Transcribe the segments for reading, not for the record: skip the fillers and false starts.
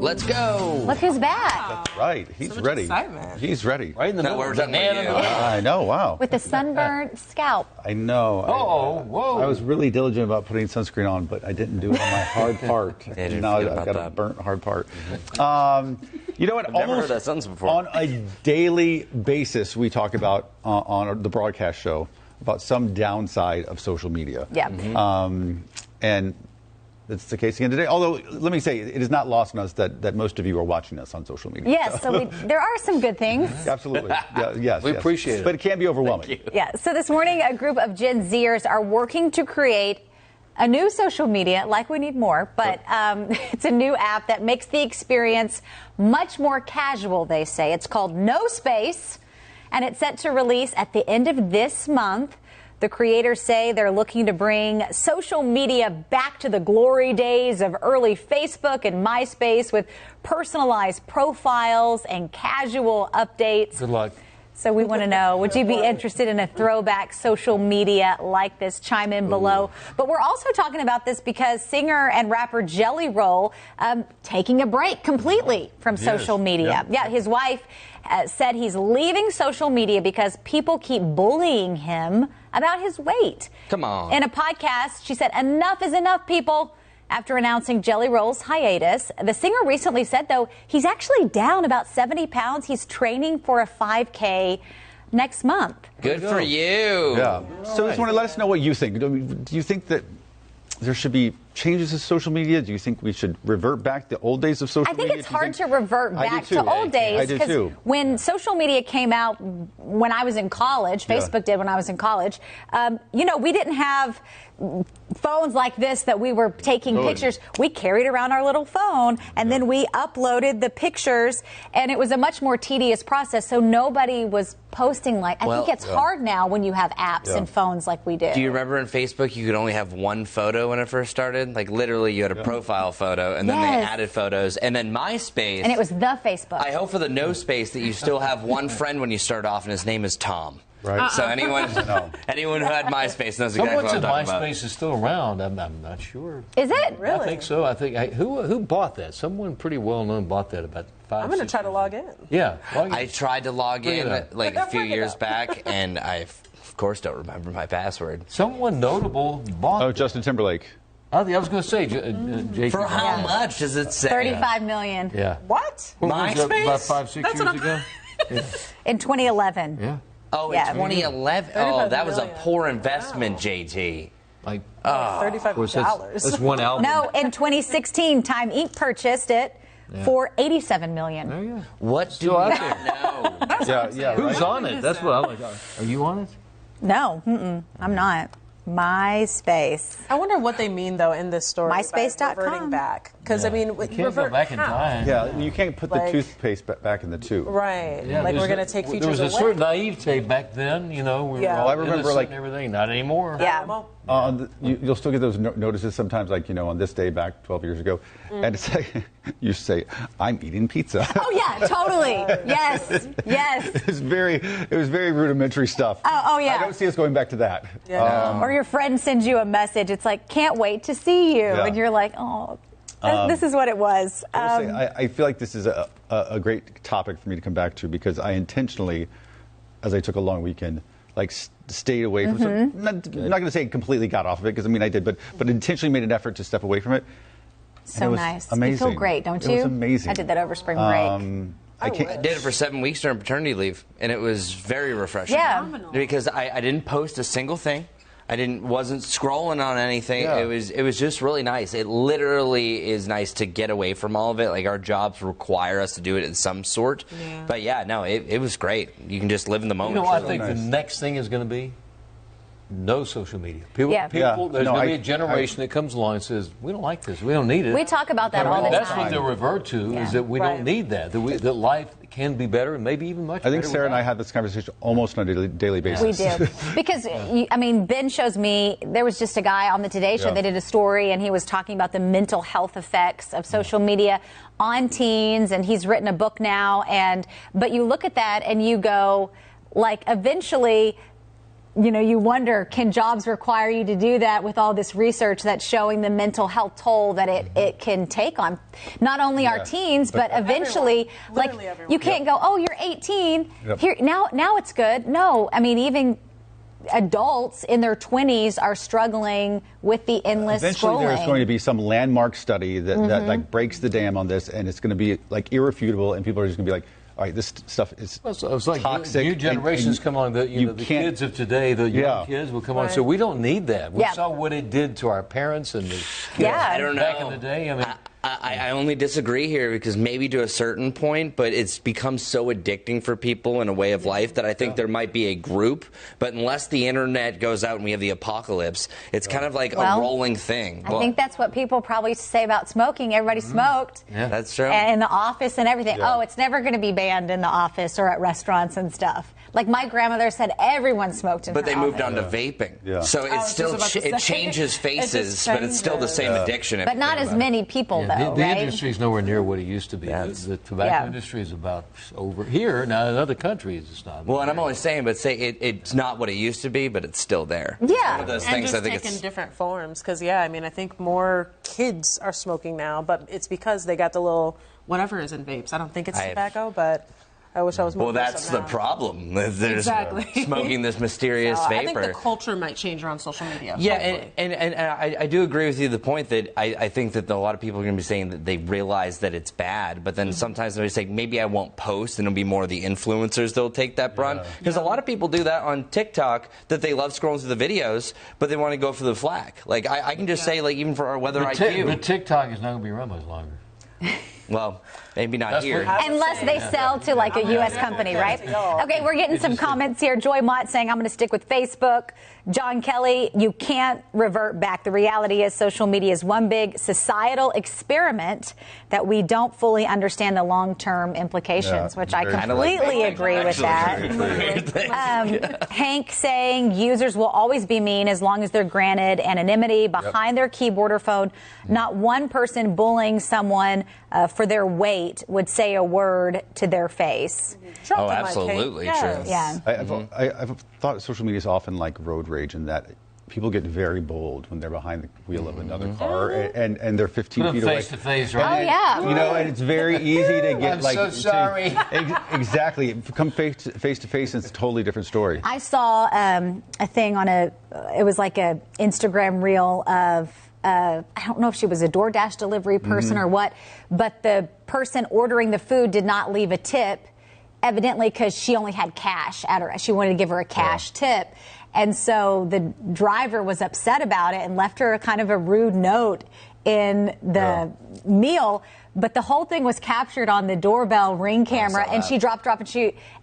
Let's go. Look who's back. That's right. He's So much ready. excitement. He's ready. Right in the middle. We're talking about you. I know. Wow. With the sunburned scalp. I know. Whoa. I was really diligent about putting sunscreen on, but I didn't do it on my hard part. didn't Now forget I've about got a that. burnt hard part. You know what? I've never heard that sentence before. On a daily basis, we talk about on the broadcast show about some downside of social media. Yeah. And it's the case again today. Although, let me say, it is not lost on us that most of you are watching us on social media. Yes, so there are some good things. Absolutely. Yes. We appreciate it. But it can be overwhelming. Yeah, so this morning, a group of Gen Zers are working to create a new social media, like we need more, but it's a new app that makes the experience much more casual, they say. It's called Myspace, and it's set to release at the end of this month. The creators say they're looking to bring social media back to the glory days of early Facebook and MySpace with personalized profiles and casual updates. Good luck. So we want to know, would you be interested in a throwback social media like this? Chime in below. But we're also talking about this because singer and rapper Jelly Roll taking a break completely from social media. Yeah, his wife said he's leaving social media because people keep bullying him about his weight. Come on. In a podcast, she said, "Enough is enough, people." After announcing Jelly Roll's hiatus, the singer recently said, though, he's actually down about 70 pounds. He's training for a 5K next month. Good for you. Yeah. So just want to let us know what you think. Do you think that there should be changes to social media? Do you think we should revert back to the old days of social media? I think it's hard to revert back to old days because when social media came out when I was in college, Facebook did when I was in college, we didn't have phones like this that we were taking pictures. We carried around our little phone and then we uploaded the pictures, and it was a much more tedious process. So nobody was posting I think it's hard now when you have apps and phones like we did. Do you remember in Facebook you could only have one photo when it first started? Like literally you had a profile photo and then they added photos, and then MySpace. And it was the Facebook. I hope for the no space that you still have one friend when you start off and his name is Tom. Right. So anyone who had MySpace knows exactly what I'm talking about. MySpace is still around. I'm not sure. Is it? Really? I think so. I think who bought that? Someone pretty well known bought that about 5. I'm going to try to log in. Yeah. I tried to log in like a few years back, and I, of course, don't remember my password. Someone notable bought. Oh, Justin Timberlake. I was going to say, Jake. For how much does it say? $35 million. Yeah. What? MySpace? About 5-6 years ago. In 2011. Yeah. Oh, in 2011? Oh, that was a poor investment, JT. Like $35. That's one album. No, in 2016, Time Inc. purchased it for $87 million. There you go. What do Still we out not know? Yeah. Who's on it? That's what I'm like. Are you on it? No, I'm not. MySpace. I wonder what they mean, though, in this story. MySpace.com. By reverting back. Because, I mean, You can't go back in time. Yeah, you can't put the toothpaste back in the tube. Right. Yeah, we're going to take features away. There was a certain naivete back then, we were all I remember, innocent and everything. Not anymore. Yeah. You'll still get those notices sometimes, on this day back 12 years ago, and it's like, you say, "I'm eating pizza." Oh yeah, totally. Yes. It was very rudimentary stuff. Oh yeah. I don't see us going back to that. Yeah. Or your friend sends you a message. It's like, "Can't wait to see you," and you're like, "Oh, this is what it was." I feel like this is a great topic for me to come back to because I intentionally, as I took a long weekend, stayed away from some, not going to say completely got off of it because I did, but intentionally made an effort to step away from it. So nice. Amazing. You feel great, don't you? It was amazing. I did that over spring break. I did it for 7 weeks during paternity leave, and it was very refreshing. Yeah. Because I didn't post a single thing. Wasn't scrolling on anything. Yeah. It was just really nice. It literally is nice to get away from all of it. Like our jobs require us to do it in some sort. Yeah. But it was great. You can just live in the moment. I think the next thing is going to be no social media. People there's going to be a generation that comes along and says, "We don't like this. We don't need it." We talk about that all the time. That's what they'll revert to, is that we don't need that. That life can be better and maybe even much better. I think Sarah and I have this conversation almost on a daily basis. We do. Because, Ben shows me, there was just a guy on the Today Show, they did a story, and he was talking about the mental health effects of social media on teens, and he's written a book now. But you look at that and you go, eventually you wonder, can jobs require you to do that with all this research that's showing the mental health toll that it can take on not only our teens, but eventually, everyone. You can't go, oh, you're 18, here now it's good. No, I mean, even adults in their 20s are struggling with the endless eventually scrolling. There's going to be some landmark study that like breaks the dam on this, and it's going to be like irrefutable, and people are just going to be like, all right, this stuff is so it's like toxic. New generations come on. The kids of today, the young kids will come on. So we don't need that. We saw what it did to our parents and the kids I don't know. back in the day. I mean, I only disagree here because maybe to a certain point, but it's become so addicting for people in a way of life that I think there might be a group, but unless the internet goes out and we have the apocalypse, it's kind of like a rolling thing. I think that's what people probably used to say about smoking. Everybody smoked. Yeah, that's true. And in the office and everything. Oh, it's never going to be banned in the office or at restaurants and stuff. Like my grandmother said, everyone smoked in her But they moved office. on to vaping. Yeah. So it's still it changes faces, but it's still the same addiction. But not as many people, though, the right? industry is nowhere near what it used to be. The tobacco industry is about over here. Now, in other countries, it's not. Well, and I'm only saying, but it's not what it used to be, but it's still there. Yeah. One of those And things just I think taking it's different forms. Because, I mean, I think more kids are smoking now, but it's because they got the little whatever is in vapes. I don't think it's tobacco, but I wish I was more. Well, that's the problem. There's smoking this mysterious vapor. I think the culture might change around social media. Yeah, and I do agree with you. The point that I think that a lot of people are going to be saying that they realize that it's bad, but then sometimes they'll say, maybe I won't post, and it'll be more the influencers that'll take that brunt. Because a lot of people do that on TikTok, that they love scrolling through the videos, but they want to go for the flack. Like, I can just say, like, even for our weather IQ. But TikTok is not going to be around much longer. Well, maybe not here. Unless they sell to like a U.S. company, right? Okay, we're getting some comments here. Joy Mott saying, I'm going to stick with Facebook. John Kelly, you can't revert back. The reality is social media is one big societal experiment that we don't fully understand the long-term implications, which I completely agree with that. Hank saying users will always be mean as long as they're granted anonymity behind their keyboard or phone. Not one person bullying someone for their weight would say a word to their face. Oh, absolutely true. Yeah. I've thought social media is often like road rage in that people get very bold when they're behind the wheel of another car and they're 15 feet away. Face to face, right? Oh, yeah. You know, and it's very easy to get I'm so sorry. Exactly. Come face to face, and it's a totally different story. I saw a thing on it was like a Instagram reel of, I don't know if she was a DoorDash delivery person or what, but the person ordering the food did not leave a tip, evidently because she only had cash at her. She wanted to give her a cash tip. And so the driver was upset about it and left her kind of a rude note in the meal. But the whole thing was captured on the doorbell ring camera, and she dropped,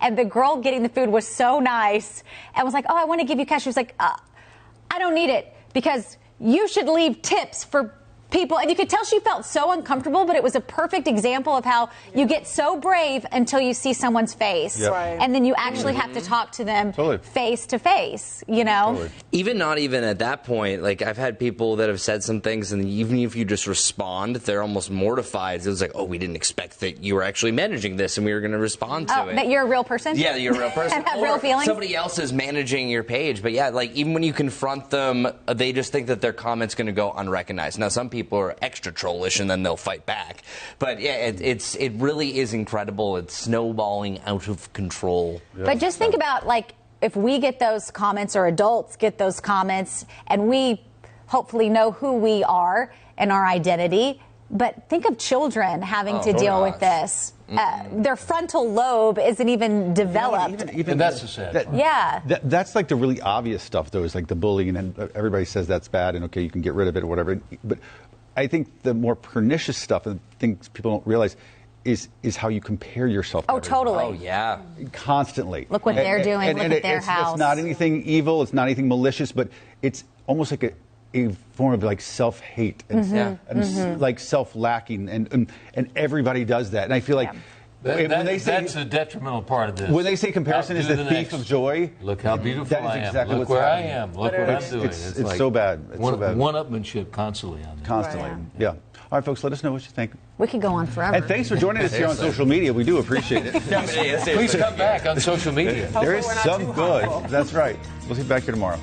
and the girl getting the food was so nice and was like, oh, I want to give you cash. She was like, I don't need it because you should leave tips for people. And you could tell she felt so uncomfortable, but it was a perfect example of how you get so brave until you see someone's face. And then you actually have to talk to them face to face, you know? Not even at that point. Like, I've had people that have said some things, and even if you just respond, they're almost mortified. It was like, oh, we didn't expect that you were actually managing this, and we were going to respond to it. That you're a real person? Yeah, you're a real person. And have real feelings? Somebody else is managing your page. But yeah, like, even when you confront them, they just think that their comment's going to go unrecognized. Now, some people are extra trollish, and then they'll fight back. But yeah, it really is incredible. It's snowballing out of control. But just think about, like, if we get those comments or adults get those comments and we hopefully know who we are and our identity, but think of children having to deal with this. Their frontal lobe isn't even developed. And that's the sad part. That's like the really obvious stuff, though, is like the bullying, and everybody says that's bad and okay, you can get rid of it or whatever. But I think the more pernicious stuff and things people don't realize is how you compare yourself to everybody. Totally. Oh, yeah. Constantly. Look what they're doing. Look at their house. It's not anything evil. It's not anything malicious, but it's almost like a form of like self-hate and like self-lacking, and everybody does that. And I feel like when they say, that's a detrimental part of this. When they say comparison is the thief of joy, look how beautiful I am. Exactly look where I am. Look what I'm doing. It's so bad. It's so bad. One-upmanship constantly on that. Constantly, yeah. All right, folks, let us know what you think. We could go on forever. And thanks for joining us here on social media. We do appreciate it. Please come back on social media. There is some good. That's right. We'll see you back here tomorrow.